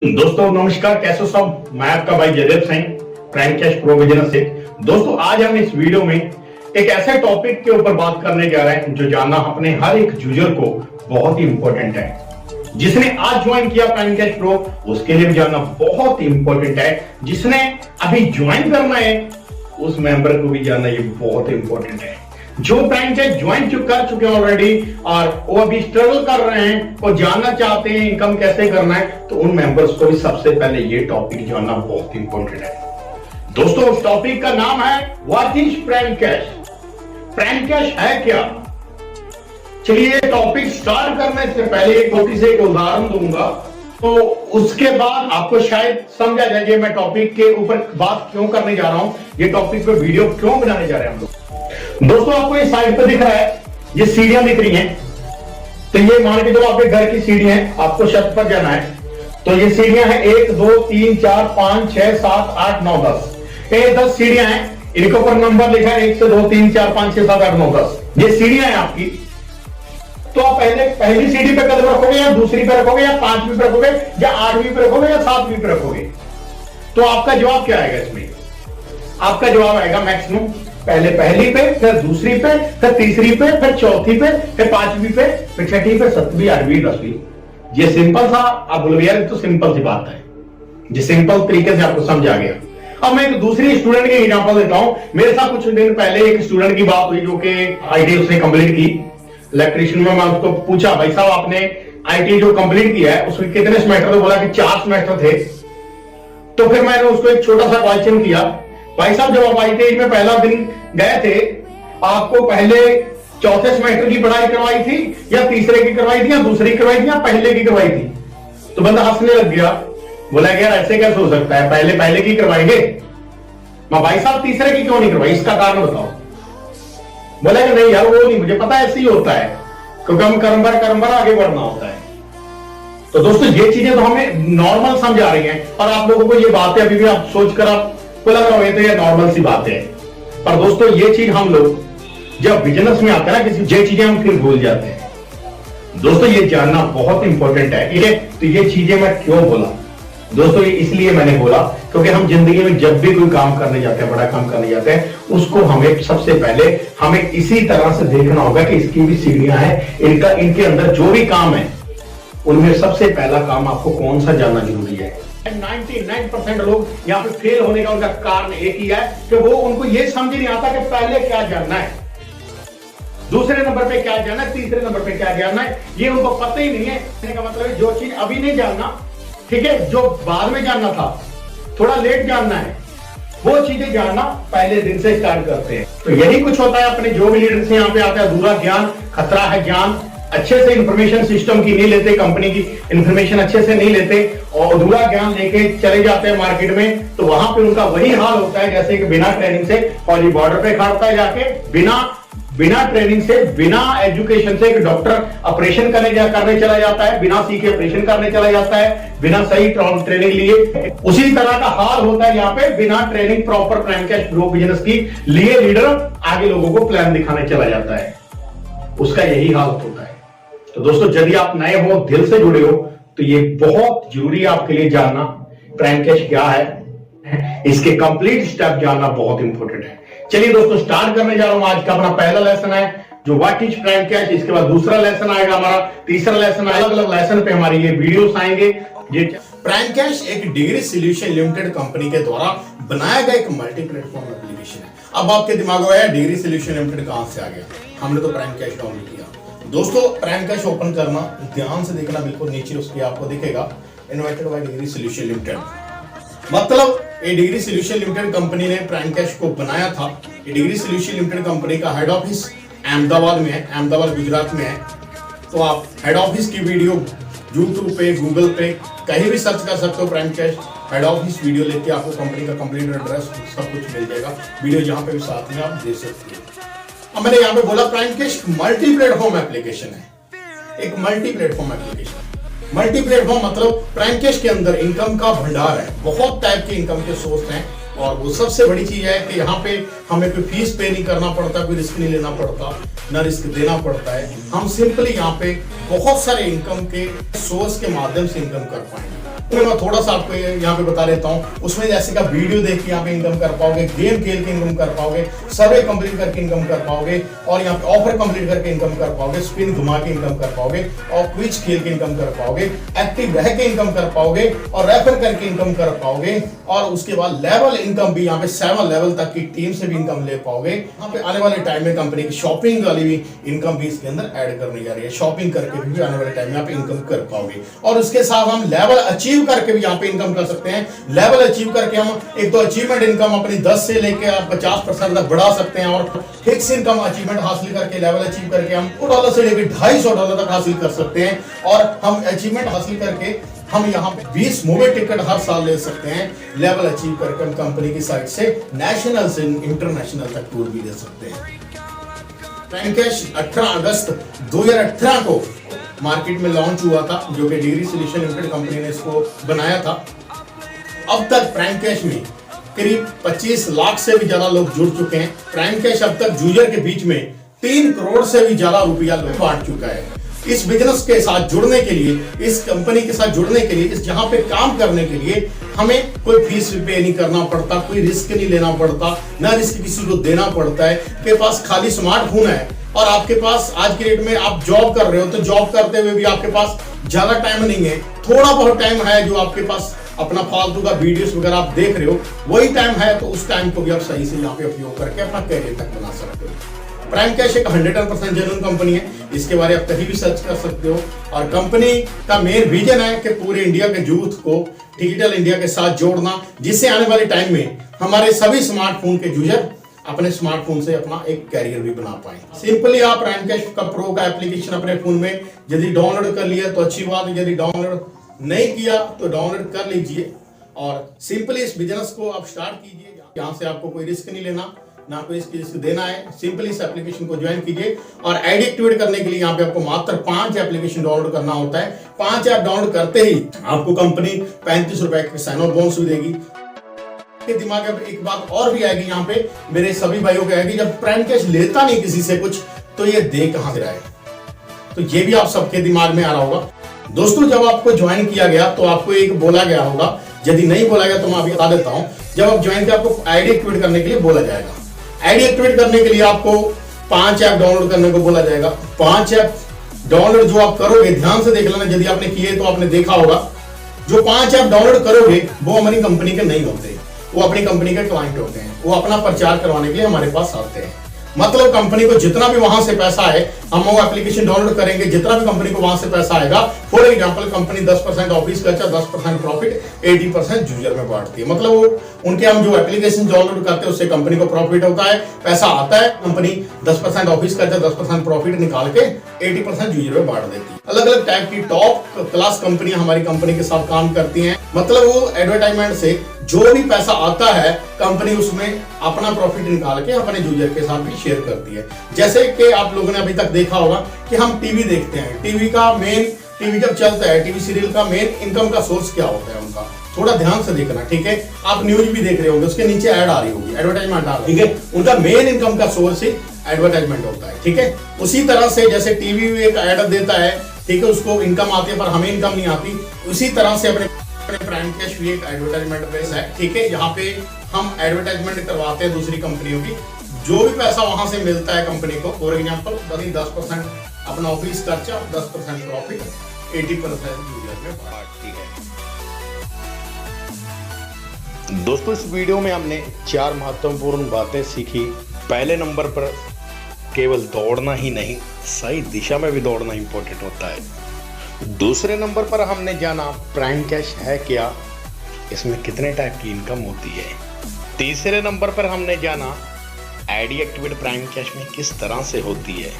दोस्तों नमस्कार, कैसे हो सब। मैं आपका भाई Jaidev Singh, prime cash pro business से। दोस्तों आज हम इस वीडियो में एक ऐसे टॉपिक के ऊपर बात करने जा रहे हैं जो जानना अपने हर एक यूजर को बहुत ही इंपॉर्टेंट है। जिसने आज ज्वाइन किया प्राइम कैश प्रो उसके लिए भी जानना बहुत ही इंपॉर्टेंट है। जिसने अभी ज्वाइन करना है उस मेंबर को भी जानना ये बहुत इंपॉर्टेंट है। जो प्राइम कैश ज्वाइन कर चुके हैं ऑलरेडी और वो अभी स्ट्रगल कर रहे हैं और जानना चाहते हैं इनकम कैसे करना है, तो उन मेंबर्स को भी सबसे पहले ये टॉपिक जानना बहुत इंपॉर्टेंट है। दोस्तों उस टॉपिक का नाम है what is prime cash. Prime cash है क्या। चलिए टॉपिक स्टार्ट करने से पहले एक छोटी सी एक उदाहरण दूंगा, तो उसके बाद आपको शायद समझ आ जाएगा मैं टॉपिक के ऊपर बात क्यों करने जा रहा हूं, ये टॉपिक पे वीडियो क्यों बनाने जा रहे हैं हम लोग। दोस्तों आपको ये साइड पे दिख रहा है, ये सीढ़ियां दिख रही हैं। तो ये मान के चलो आपके घर की सीढ़ियां हैं, आपको छत पर जाना है। तो ये सीढ़ियां हैं 1 2 3 4 5 6 7 8 9 10। ये 10 सीढ़ियां हैं, इनके ऊपर नंबर लिखा है 1 से 2 3 4 5 6 7 8 9 10। ये सीढ़ियां हैं आपकी। तो आप पहली सीढ़ी पे कदम रखोगे या दूसरी पे रखोगे या 5वीं पे रखोगे या 8वीं पे रखोगे या 7वीं पे रखोगे। तो आपका जवाब क्या आएगा इसमें। आपका जवाब आएगा मैक्सिमम पहले पहली पे, फिर दूसरी पे, फिर तीसरी पे, फिर चौथी पे, फिर 5वीं पे, फिर 6वीं पे, 7वीं 8वीं 10वीं। ये सिंपल सा आप बोलोगे यार तो सिंपल सी बात है, ये सिंपल तरीके से आपको समझ आ गया। अब मैं एक दूसरी स्टूडेंट की एग्जांपल देता हूं। मेरे साथ कुछ दिन पहले एक स्टूडेंट की बात हुई जो कि आईटी उसने कंप्लीट की इलेक्ट्रिशियन में। मैं उसको पूछा भाई साहब आपने आईटी जो कंप्लीट किया है उसमें कितने सेमेस्टर थे। बोला कि 4 सेमेस्टर थे। तो फिर मैंने उसको एक छोटा सा क्वेश्चन किया, भाई साहब जब आप आईटी में पहला दिन गए थे आपको पहले चौथे सेमेस्टर की पढ़ाई करवाई थी या तीसरे की करवाई थी या दूसरी करवाई थी या पहले की करवाई थी। तो बंदा हंसने लग गया, बोला यार ऐसे कैसे हो सकता है, पहले की करवाएंगे। मैं भाई साहब तीसरे की क्यों नहीं करवाई, इसका कारण बताओ। बोला कि नहीं यार वो नहीं, मुझे पता ऐसे ही होता है क्योंकि हम कर्म भर आगे बढ़ना होता है। तो दोस्तों ये चीजें तो हमें नॉर्मल समझ आ रही हैं और आप लोगों को ये बातें अभी भी आप सोचकर आपको लग रहा हो तो ये नॉर्मल सी बात है। पर दोस्तों ये चीज हम लोग जब बिजनेस में आते हैं ना किसी ये चीजें हम फिर भूल जाते हैं। दोस्तों ये जानना बहुत इंपॉर्टेंट है, ठीक है। तो ये चीजें मैं क्यों बोला दोस्तों, ये इसलिए मैंने बोला क्योंकि हम जिंदगी में जब भी कोई काम करने जाते हैं, बड़ा काम करने जाते हैं, उसको हमें सबसे पहले हमें इसी तरह से देखना होगा कि इसकी भी सीढ़ियां हैं, इनके अंदर जो भी काम है उनमें सबसे पहला काम आपको कौन सा जानना जरूरी है। 99% लोग यहाँ पे फेल होने का उनका कारण एक ही है कि वो उनको ये समझ नहीं आता कि पहले क्या जानना है, दूसरे नंबर पे क्या जानना है, तीसरे नंबर पे क्या जानना है, ये उनको पता ही नहीं है। कहने का मतलब है जो चीज अभी नहीं जानना, ठीक है, जो बाद में जानना था, थोड़ा लेट जानना है, वो चीजें जानना पहले दिन से स्टार्ट करते हैं। तो यही कुछ होता है अपने जो भी लीडर्स यहाँ पे आते हैं, अधूरा ज्ञान खतरा है ज्ञान। अच्छे से इंफॉर्मेशन सिस्टम की नहीं लेते, कंपनी की इंफॉर्मेशन अच्छे से नहीं लेते और अधूरा ज्ञान लेके चले जाते हैं मार्केट में। तो वहां पे उनका वही हाल होता है जैसे कि बिना ट्रेनिंग से फौजी बॉर्डर पे खड़ता है जाके, बिना ट्रेनिंग से, बिना एजुकेशन से एक डॉक्टर ऑपरेशन करने चला जाता है, बिना सीखे ऑपरेशन करने चला जाता है, बिना सही ट्रेनिंग लिए। उसी तरह का हाल होता है यहाँ पे बिना training proper prime cash grow business की लिए लीडर आगे लोगों को प्लान दिखाने चला जाता है, उसका यही हाल होता है। तो दोस्तों यदि आप नए हो, दिल से जुड़े हो, तो ये बहुत जरूरी है आपके लिए जानना प्राइम कैश क्या है, इसके कंप्लीट स्टेप जानना बहुत इंपॉर्टेंट है। चलिए दोस्तों स्टार्ट करने जा रहा हूं। आज का अपना पहला लेसन है जो व्हाट इज प्राइम कैश। इसके बाद दूसरा लेसन आएगा हमारा, तीसरा लेसन, अलग अलग लेसन पे हमारी ये वीडियोस आएंगे। ये प्राइम कैश एक डिग्री सॉल्यूशन लिमिटेड कंपनी के द्वारा बनाया गया एक मल्टी प्लेटफॉर्म एप्लीकेशन है। अब आपके दिमाग में आया डिग्री सॉल्यूशन लिमिटेड कहां से आ गया, हमने तो प्राइम कैश डाउनलोड किया। दोस्तों प्राइम कैश ओपन करना, ध्यान से देखना, बिल्कुल नीचे उसकी आपको दिखेगा invited bye degree solution limited. मतलब ये डिग्री सॉल्यूशन लिमिटेड कंपनी ने प्राइम कैश को बनाया था। ये डिग्री सॉल्यूशन लिमिटेड कंपनी का हेड ऑफिस अहमदाबाद में है, अहमदाबाद गुजरात में है। तो आप हेड ऑफिस की वीडियो यूट्यूब पे, गूगल पे कहीं भी सर्च कर सकते हो, prime cash head office video लेके आपको कंपनी का कंप्लीट एड्रेस सब कुछ मिल जाएगा। वीडियो जहां पे भी साथ में आप दे सकते हो। अब मैंने यहाँ पे बोला prime cash multi platform application है, एक multi platform application. Multi platform मतलब प्राइम कैश के अंदर इनकम का भंडार है, बहुत टाइप के इनकम के सोर्स हैं। और वो सबसे बड़ी चीज है कि यहाँ पे हमें कोई फीस पे नहीं करना पड़ता, कोई रिस्क नहीं लेना पड़ता, ना रिस्क देना पड़ता है। हम सिंपली यहाँ पे बहुत सारे इनकम के सोर्स के माध्यम से इनकम कर पाएंगे। मैं थोड़ा सा आपको यहाँ पे बता देता हूँ। उसमें जैसे का वीडियो देख के यहाँ पे इनकम कर पाओगे, गेम खेल के इनकम कर पाओगे, सर्वे कंप्लीट करके इनकम कर पाओगे, और यहाँ पे ऑफर कंप्लीट करके इनकम कर पाओगे, स्पिन घुमा के इनकम कर पाओगे, और क्विज खेल के इनकम कर पाओगे, एक्टिव रह के इनकम कर पाओगे, और रेफर करके इनकम कर पाओगे, और उसके बाद लेवल इनकम भी यहाँ पे 7 लेवल तक की टीम से भी इनकम ले पाओगे। यहाँ पे आने वाले टाइम में कंपनी की शॉपिंग वाली भी इनकम भी इसके अंदर ऐड करने जा रही है। शॉपिंग करके भी आने वाले टाइम में यहाँ पे इनकम कर पाओगे, और उसके साथ हम लेवल अचीव करके भी यहाँ पे इनकम कर सकते हैं। लेवल अचीव करके हम एक तो अचीवमेंट इनकम अपनी 10 से लेके आप 50% तक बढ़ा सकते हैं, और फिक्स इनकम अचीवमेंट हासिल करके लेवल अचीव करके हम $2 से लेकर $250 तक हासिल कर सकते हैं। और हम अचीवमेंट हासिल करके हम यहाँ पे 20 मूवी टिकट हर साल ले सकते हैं। लेवल अचीव करके हम कंपनी की साइड से नेशनल से इंटरनेशनल तक टूर भी दे सकते हैं। फ्रैंकैश 18 अगस्त 2018 को मार्केट में लॉन्च हुआ था, जो कि डिग्री सॉल्यूशन लिमिटेड कंपनी ने इसको बनाया था। अब तक फ्रैंकैश में करीब 25 लाख से भी ज्यादा लोग जुड़ चुके हैं। फ्रैंकैश अब तक यूजर के बीच में 3 करोड़ से भी ज्यादा रुपया बांट चुका है। इस बिजनेस के साथ जुड़ने के लिए, इस कंपनी के साथ जुड़ने के लिए, इस जहां पे काम करने के लिए हमें कोई फीस पे नहीं करना पड़ता, कोई रिस्क नहीं लेना पड़ता, ना रिस्क किसी को देना पड़ता है। के पास खाली स्मार्टफोन है, और आपके पास आज के डेट में आप जॉब कर रहे हो, तो जॉब करते हुए भी आपके पास ज्यादा टाइम नहीं है, थोड़ा बहुत टाइम है जो आपके पास अपना फालतू का वीडियोस वगैरह आप देख रहे हो, वही टाइम है, तो उस टाइम को भी आप सही से यहाँ पे उपयोग करके अपना कैरियर तक बना सकते हो। फ्रैंकैश एक 100% जेन्युइन कंपनी है, इसके बारे में आप कहीं भी सर्च कर सकते हो। और कंपनी का मेन विजन है कि पूरे इंडिया के यूथ को डिजिटल इंडिया के साथ जोड़ना, जिससे आने वाले टाइम में हमारे सभी स्मार्टफोन के यूजर अपने स्मार्टफोन से अपना एक कैरियर भी बना पाए। सिंपली आप फ्रैंकैश का प्रो का एप्लीकेशन अपने फोन में यदि डाउनलोड कर लिया तो अच्छी बात है, यदि डाउनलोड नहीं किया तो डाउनलोड कर लीजिए, और सिंपली इस बिजनेस को आप स्टार्ट कीजिए। यहाँ से आपको कोई रिस्क नहीं लेना, ना कोई इसकी रिस्क देना है। सिंपली इस एप्लीकेशन को ज्वाइन कीजिए, और आईडी एक्टिवेट करने के लिए यहाँ पे आपको मात्र 5 एप्लीकेशन डाउनलोड करना होता है। 5 ऐप डाउनलोड करते ही आपको कंपनी 35 रुपए के साइन ऑन बोनस भी देगी। के दिमाग में एक बात और भी आएगी, यहाँ पे मेरे सभी भाइयों को आएगी, जब फ्रैंकैश लेता नहीं किसी से कुछ तो ये दे कहां से रहा है, तो ये भी आप सबके दिमाग में आ रहा होगा। दोस्तों, जब आपको ज्वाइन किया गया तो आपको एक बोला गया होगा, यदि नहीं बोला गया तो मैं अभी बता देता हूं। जब आप ज्वाइन किया आपको आईडी एक्टिवेट करने के लिए बोला जाएगा। आईडी एक्टिवेट करने के लिए आपको 5 ऐप डाउनलोड करने को बोला जाएगा। 5 ऐप डाउनलोड जो आप करोगे, ध्यान से देख लेना, यदि आपने किए तो आपने देखा होगा, जो 5 ऐप डाउनलोड करोगे वो हमारी कंपनी के नहीं होते, वो अपनी कंपनी के क्लाइंट होते हैं। वो अपना प्रचार करवाने के लिए हमारे पास आते हैं। मतलब कंपनी को जितना भी वहां से पैसा है, हम वो एप्लीकेशन डाउनलोड करेंगे, जितना भी कंपनी को वहां से पैसा आएगा, फॉर एग्जांपल कंपनी 10% ऑफिस खर्चा, 10% प्रॉफिट, 80% यूजर में बांटती है। मतलब वो उनके हम जो एप्लीकेशन डाउनलोड करते हैं उससे कंपनी को प्रॉफिट होता है, पैसा आता है, कंपनी 10% ऑफिस खर्चा, 10% प्रॉफिट निकाल के 80% यूजर में बांट देती है। अलग अलग टाइप की टॉप क्लास कंपनियां हमारी कंपनी के साथ काम करती हैं। मतलब वो एडवर्टाइजमेंट से जो भी पैसा आता है, कंपनी उसमें अपना प्रॉफिट निकाल के अपने यूजर के साथ भी शेयर करती है। जैसे कि आप लोगों ने अभी तक देखा होगा कि हम टीवी देखते हैं, टीवी जब चलता है, टीवी सीरियल का मेन इनकम का सोर्स क्या होता है उनका, थोड़ा ध्यान से देखना, ठीक है। आप न्यूज भी देख रहे होंगे, उसके नीचे ऐड आ रही होगी, एडवर्टाइजमेंट आ रही है, ठीक है। उनका मेन इनकम का सोर्स ही एडवर्टाइजमेंट होता है, ठीक है। उसी तरह से जैसे टीवी एक ऐड देता है, ठीक है, उसको इनकम आती है पर हमें इनकम नहीं आती, उसी तरह से अपने फ्रैंकैश भी एक एडवर्टाइजमेंट बेस है, ठीक है। यहाँ पे हम एडवर्टाइजमेंट करवाते हैं दूसरी कंपनियों की, जो भी पैसा वहां से मिलता है कंपनी को, फॉर एग्जांपल 10% अपना ऑफिस खर्चा, 10% प्रॉफिट, 80% यूजर में बांटती है। दोस्तों, इस वीडियो में हमने 4 महत्वपूर्ण बातें सीखी। पहले नंबर पर केवल दौड़ना ही नहीं, सही दिशा में भी दौड़ना इंपॉर्टेंट होता है। दूसरे नंबर पर हमने जाना फ्रैंकैश है क्या, इसमें कितने टाइप की इनकम होती है। तीसरे नंबर पर हमने जाना आईडी एक्टिवेट फ्रैंकैश में किस तरह से होती है।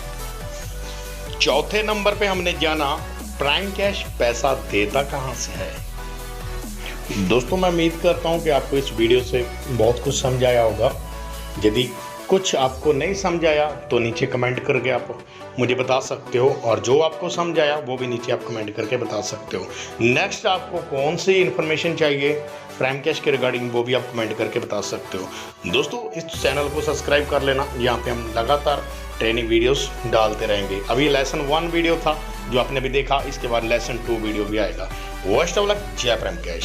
चौथे नंबर पे हमने जाना फ्रैंकैश पैसा देता कहां से है। दोस्तों, मैं उम्मीद करता हूं कि आपको इस वीडियो से बहुत कुछ समझ आया होगा। यदि कुछ आपको नहीं समझ आया तो नीचे कमेंट करके आप मुझे बता सकते हो, और जो आपको समझ आया वो भी नीचे आप कमेंट करके बता सकते हो। नेक्स्ट आपको कौन सी इन्फॉर्मेशन चाहिए फ्रैंकैश के रिगार्डिंग, वो भी आप कमेंट करके बता सकते हो। दोस्तों, इस चैनल को सब्सक्राइब कर लेना, यहाँ पे हम लगातार ट्रेनिंग वीडियोस डालते रहेंगे। अभी लेसन 1 वीडियो था, जो आपने अभी देखा, इसके बाद लेसन 2 वीडियो भी आएगा। बेस्ट ऑफ लक, जय प्राइम कैश।